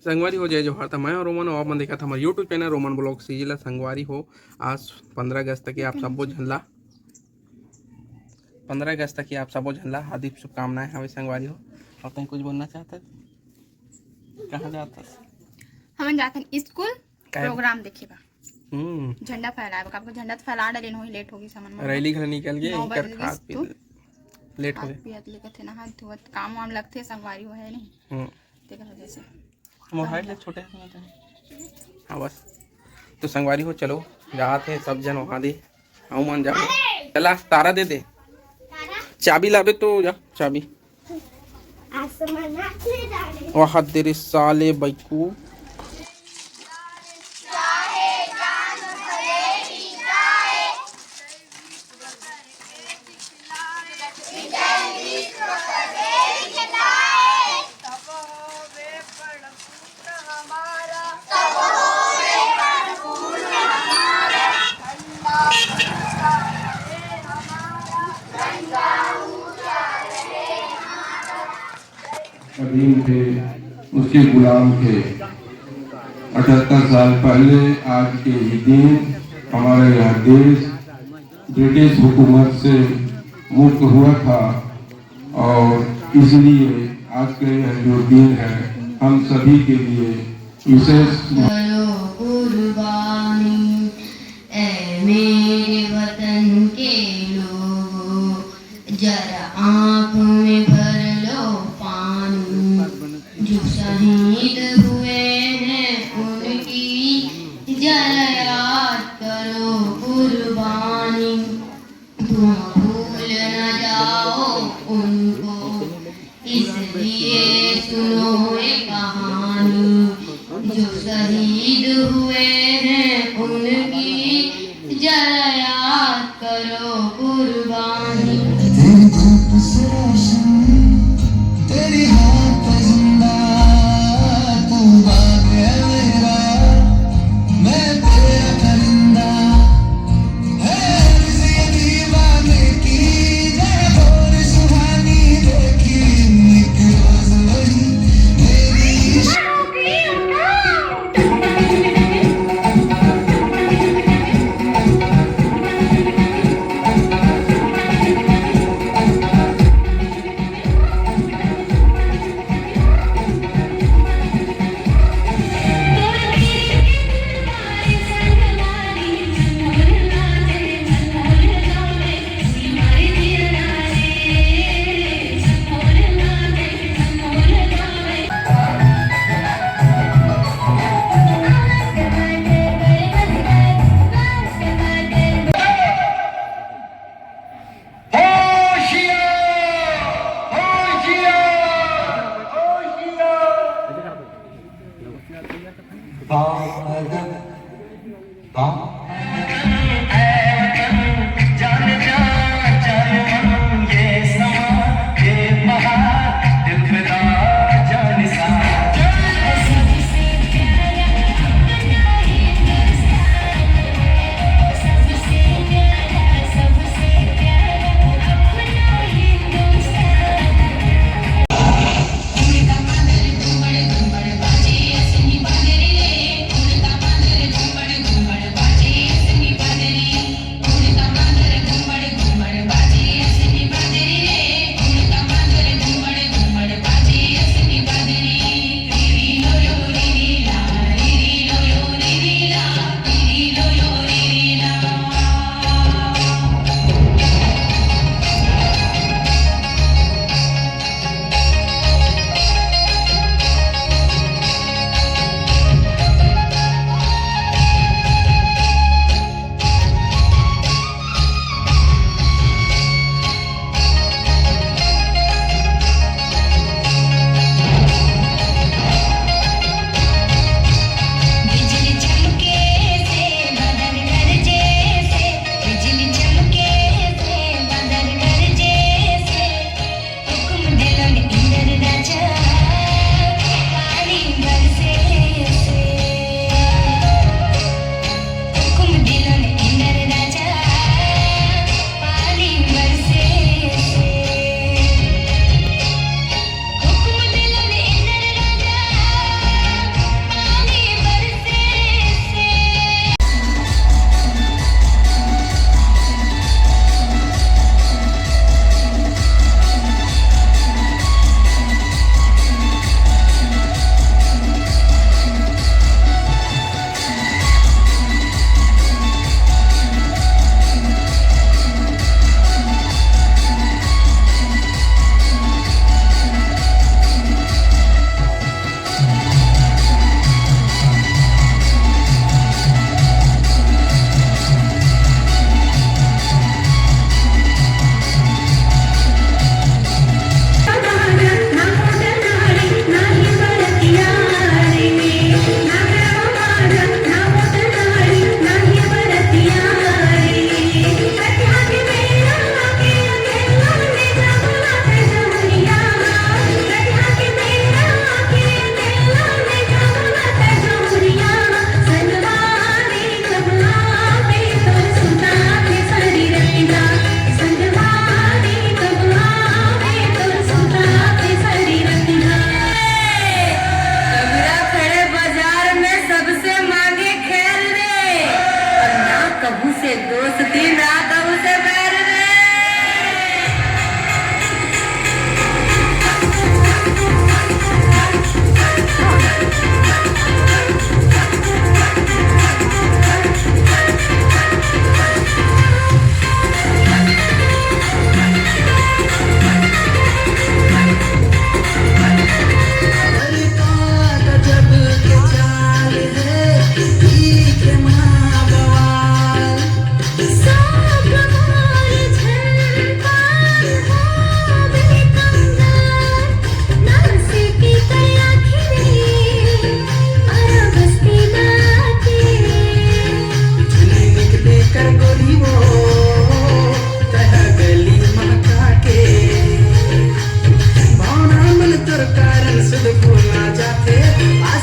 संगवारी हो जय जोहार था मैं और रोमन और मन देखा था हमारे यूट्यूब चैनल रोमन ब्लॉग सीजिला संगवारी हो। आज 15 अगस्त की आप सबो झनला 15 अगस्त की आप सबो झनला हार्दिक शुभकामनाएं हमें संगवारी हो। और तुम कुछ बोलना चाहते कहाँ जाता हम जाते हैं स्कूल प्रोग्राम देखेगा झंडा फहराएगा आपको झंडा तो फहरा डाले हो लेट होगी सामान रैली घर निकल गए इनकर खाद पी लेट हो गए पियत लेके थे ना हाथ धोवत काम वाम लगते संगवारी हो है नहीं तेरे वजह से मोबाइल छोटे हाँ बस तो संगवारी हो चलो जाते हैं सब जन वहाँ दे आओ मन जाओ चला तारा दे दे चाबी लाबे तो जा चाबी वहाँ तेरे साले बैकू अधीन थे उसके गुलाम थे। 78 साल पहले आज के ही दिन हमारा यह देश ब्रिटिश हुकूमत से मुक्त हुआ था और इसलिए आज का यह जो दिन है हम सभी के लिए विशेष मेरे वतन के लोगों जरा आँख में भर लो पानी जो शहीद हुए हैं उनकी जरा याद करो कुर्बानी तुम भूल न जाओ उनको इसलिए सुनो ये कहानी जो शहीद हुए हैं उनकी जरा याद करो कुर्बानी तेरी हाथ जिंदा तू बाग है मेरा मैं तेरा परिंदा है दीवाने की जरा और सुहानी देखी एक रोज वही मेरी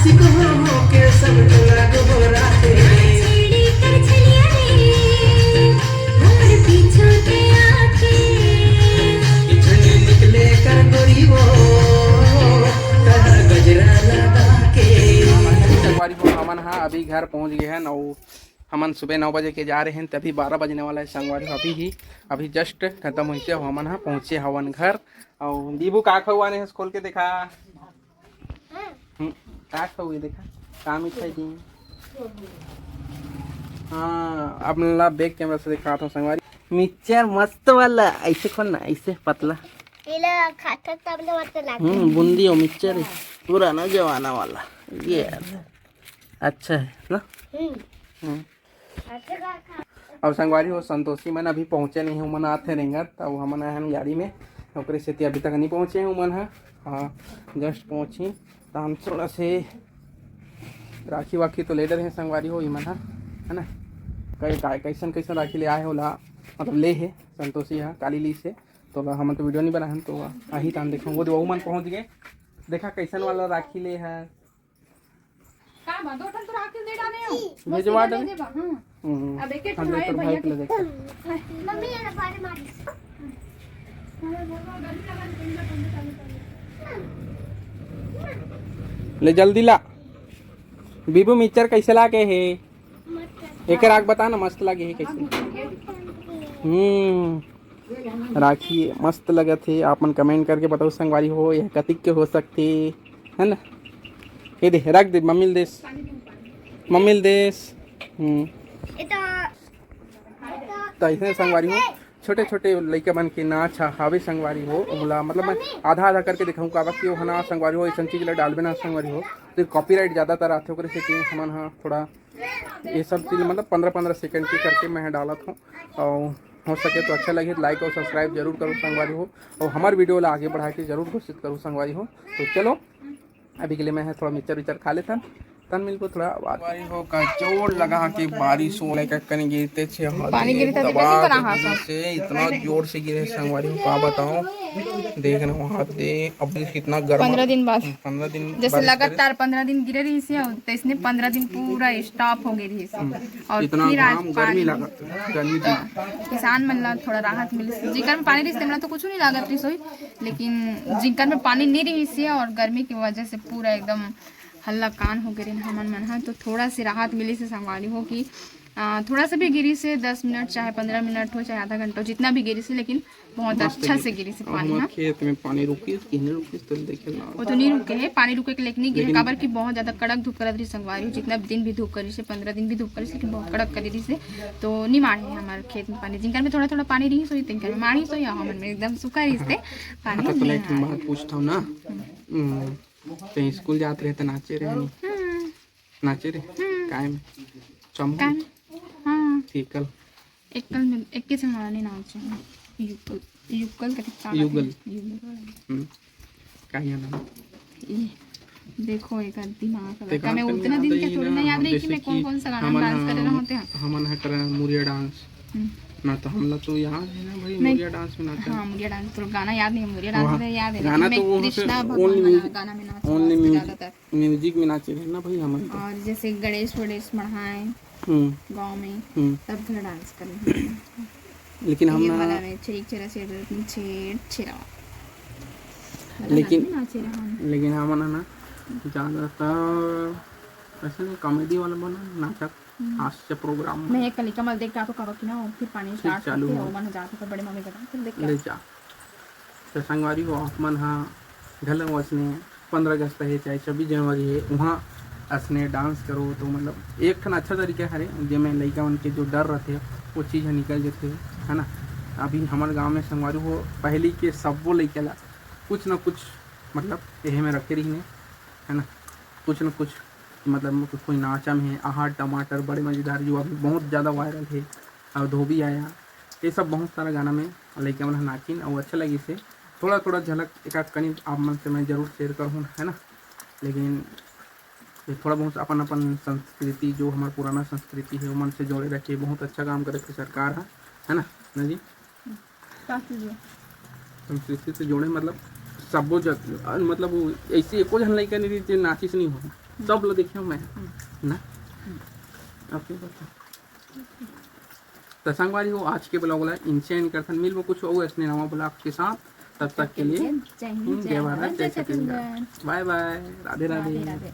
आशिक हो के सब टोला गोराते छेड़ी कर चलिया रे और पीछा के आके इतने निकले कर गोरी वो तार गजरा लगा के संगवारी हो हमन हाँ अभी घर पहुंच गए हैं। नौ हमन सुबह 9 बजे के जा रहे हैं, तभी 12 बजने वाला है संगवारी हो। अभी जस्ट खत्म हुई हमन हाँ पहुंचे हवन घर। और दीबू का खवाने है खोल के देखा का खवे देखा का मिठाई दी। हाँ अब ला बैक कैमरा से दिखा था संगवारी मिक्सचर मस्त वाला ऐसे खोलना ऐसे पतला खाता तब ना मत लगा बूंदी और मिक्सचर है पुराना जमाना वाला ये अच्छा है ना। अब संगवारी हो संतोषी मन अभी पहुँचे नहीं हूँ, मन आते रहेंगे तब हम आए हैं गाड़ी में ओकरे से अभी तक नहीं पहुँचे हूँ मन है। हाँ जस्ट पहुँची तो हम थोड़ा से राखी वाखी तो ले रहे हैं संगवारी हो मन है ना। कैसन कैसन राखी ले आए होला मतलब ले है संतोषी है काली ली से तो हम तो वीडियो नहीं बनाए तो आही टाइम देखा वो तो मन पहुँच गए देखा कैसन वाला राखी ले है भेजवा दे। अब एक हम तो भाई के लिए देखा मम्मी ये ना बारे मारी ले जल्दी ला बीबू मिक्सचर कैसे लागे है एक राख बता ना मस्त लगे है कैसे। राखी मस्त लगे थे आपन कमेंट करके बताओ संगवारी हो यह कतिक के हो सकते है ना। ये दे रख दे मम्मी देश मम्मी देश। तो ऐसे संगवारी हो छोटे छोटे लड़के बन के नाच हावे संगवारी हो बोला मतलब मैं आधा आधा करके दिखाऊँ का कि वो ना संगवारी हो ऐसा चीज़ डालबे ना संगवारी हो तो कॉपीराइट ज़्यादातर आते हो से कि हमन हाँ थोड़ा ये सब चीज़ मतलब 15-15 सेकंड की करके मैं डाला था। और हो सके तो अच्छा लगे लाइक और सब्सक्राइब जरूर करो संगवारी हो और हमारे वीडियो ला आगे बढ़ा के जरूर घोषित करो संगवारी हो। तो चलो अभी के लिए मैं थोड़ा मिक्सचर विक्चर खा लेता तन मिल को थोड़ा संगवारी हो का जोर लगा के बारिश हो कहीं गिरते थे पानी गिरते थे कैसे बना हाथ से इतना जोर से गिरे संगवारी हो का बताओ देख रहे हो हाथ दे अब कितना गर्म 15 दिन बाद 15 दिन जैसे लगातार 15 दिन गिरे रही से तो इसने 15 दिन पूरा स्टॉप हो गई रही और इतना फिर आज गर्मी पानी लागत गर्मी थी किसान मन ला थोड़ा राहत मिली जिंकर में पानी रही तो कुछ नहीं लागत रही सोई लेकिन जिंकर में पानी नहीं रही से और गर्मी की वजह से पूरा एकदम हल्ला कान हो गए हमन मन हाँ तो थोड़ा सी राहत मिली से संगवारी हो कि थोड़ा सा भी गिरी से 10 मिनट चाहे 15 मिनट हो चाहे आधा घंटा जितना भी गिरी से लेकिन बहुत अच्छा से गिरी से पानी हाँ खेत में पानी रुकी तो देखे ना वो तो नहीं रुके है पानी रुके के लेकिन नहीं गिरे काबर की बहुत ज्यादा कड़क धूप करत रही संगवारी हो जितना दिन भी धूप करी से 15 दिन भी धूप करी से लेकिन बहुत कड़क करी रही से तो नहीं मारे है हमारे खेत में पानी जिनकर में थोड़ा थोड़ा पानी रही सोई तिनकर में मारी सोई हमन में एकदम सूखा रही से पानी तो लाइक बात पूछता हूँ ना कहीं स्कूल जाते रहे तो नाचे रहे नाचे रहे कायम चमका हाँ एकल एकल में एक के संग नहीं नाचे युगल युगल का युगल का ये नाम देखो एक दिमाग का मैं उतना दिन के थोड़ी ना याद रही कि मैं कौन कौन सा गाना डांस कर रहे होते हैं हमन है कर मुरिया डांस ना तो हम लोग तो याद है ना भाई मुरिया डांस में नाचते हाँ मुरिया डांस तो गाना याद नहीं मुरिया डांस में याद है गाना तो वो कृष्णा भगवान गाना में नाचते ओनली म्यूजिक में नाचे रहे ना भाई हमन और जैसे गणेश वणेश बढ़ाए गांव में तब थोड़ा डांस कर लेकिन हम ना वाला में छेड़ छेड़ा छेड़ छेड़ा लेकिन हमन ना ज्यादातर ऐसे नहीं कॉमेडी वाला बना नाटक हास्य प्रोग्राम मैं एक कली कमल देख के आपको कहो कि ना फिर पानी स्टार्ट चालू हो मन जाते तो बड़े मम्मी का फिर देख ले जा तो संगवारी हो मन हाँ घर वसने 15 अगस्त है चाहे 26 जनवरी है वहाँ असने डांस करो तो मतलब एक ठन अच्छा तरीका है जिसमें लड़का उनके जो डर रहते वो चीज़ निकल जाते है ना। अभी हमारे गांव में संगवारी हो पहली के सबो लड़के ला कुछ ना कुछ मतलब यही में रखे रही है ना कुछ ना कुछ मतलब कोई नाचा में है आहार टमाटर बड़े मज़ेदार जो अभी बहुत ज़्यादा वायरल है और धोबी आया ये सब बहुत सारा गाना में लड़के मन नाचिन और अच्छा लगी से थोड़ा थोड़ा झलक एक कनी आप मन से मैं ज़रूर शेयर करूँ है ना। लेकिन ये थोड़ा बहुत अपन अपन संस्कृति जो हमारा पुराना संस्कृति है मन से जोड़े रखे बहुत अच्छा काम करे थे सरकार है ना जी संस्कृति से जोड़े मतलब सबो मतलब ऐसे एको जन लड़का नहीं नाचिस नहीं हो सब लोग देखे मैं ना ओके तो संगवारी हो आज के ब्लॉग वाला इनसे इन करथन मिल में कुछ हो इसने नवा ब्लॉग के साथ तब तक के लिए जय हिंद, जय भारत जय छत्तीसगढ़ छत्तीसगढ़। Bye bye Radhe Radhe Radhe.